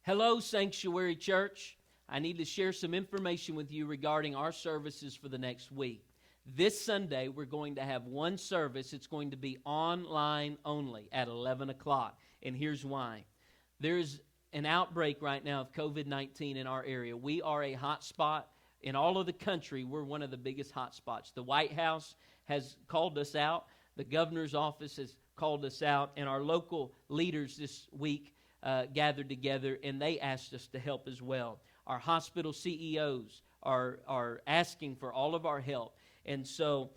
Hello, Sanctuary Church. I need to share some information with you regarding our services for the next week. This Sunday, we're going to have one service. It's going to be online only at 11 o'clock. And here's why. There's an outbreak right now of COVID-19 in our area. We are a hot spot. In all of the country, we're one of the biggest hot spots. The White House has called us out. The governor's office has called us out. And our local leaders this week gathered together, and they asked us to help as well. Our hospital CEOs are asking for all of our help. And so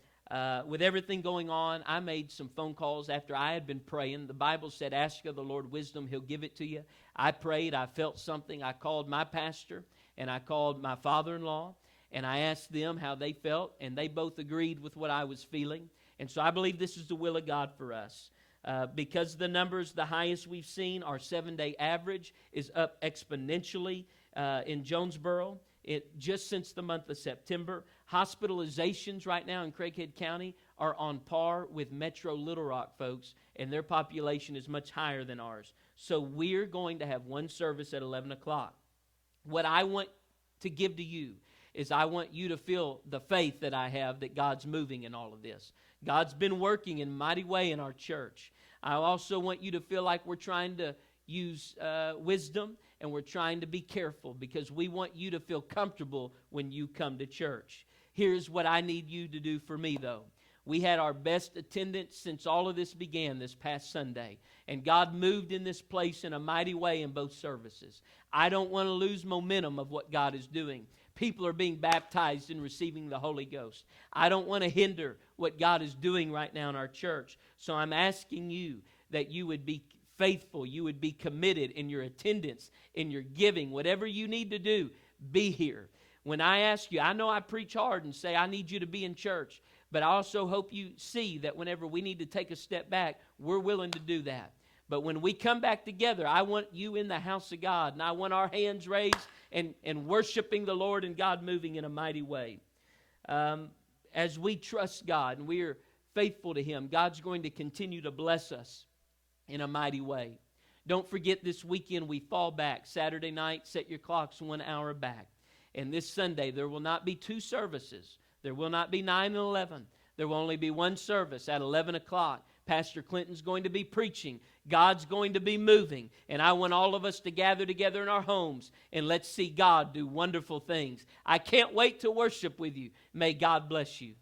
with everything going on, I made some phone calls after I had been praying. The Bible said, ask of the Lord wisdom, He'll give it to you. I prayed, I felt something. I called my pastor, and I called my father-in-law, and I asked them how they felt, and they both agreed with what I was feeling. And so I believe this is the will of God for us. Because the numbers, the highest we've seen, our 7-day average is up exponentially in Jonesboro just since the month of September. Hospitalizations right now in Craighead County are on par with Metro Little Rock, folks, and their population is much higher than ours. So we're going to have one service at 11 o'clock. What I want to give to you is I want you to feel the faith that I have that God's moving in all of this. God's been working in a mighty way in our church. I also want you to feel like we're trying to use wisdom, and we're trying to be careful because we want you to feel comfortable when you come to church. Here's what I need you to do for me, though. We had our best attendance since all of this began this past Sunday, and God moved in this place in a mighty way in both services. I don't want to lose momentum of what God is doing. People are being baptized and receiving the Holy Ghost. I don't want to hinder what God is doing right now in our church. So I'm asking you that you would be faithful, you would be committed in your attendance, in your giving, whatever you need to do, be here. When I ask you, I know I preach hard and say I need you to be in church, but I also hope you see that whenever we need to take a step back, we're willing to do that. But when we come back together, I want you in the house of God, and I want our hands raised and worshiping the Lord and God moving in a mighty way. As we trust God and we are faithful to Him, God's going to continue to bless us in a mighty way. Don't forget this weekend we fall back. Saturday night, set your clocks 1 hour back. And this Sunday, there will not be two services. There will not be 9 and 11. There will only be one service at 11 o'clock. Pastor Clinton's going to be preaching. God's going to be moving. And I want all of us to gather together in our homes and let's see God do wonderful things. I can't wait to worship with you. May God bless you.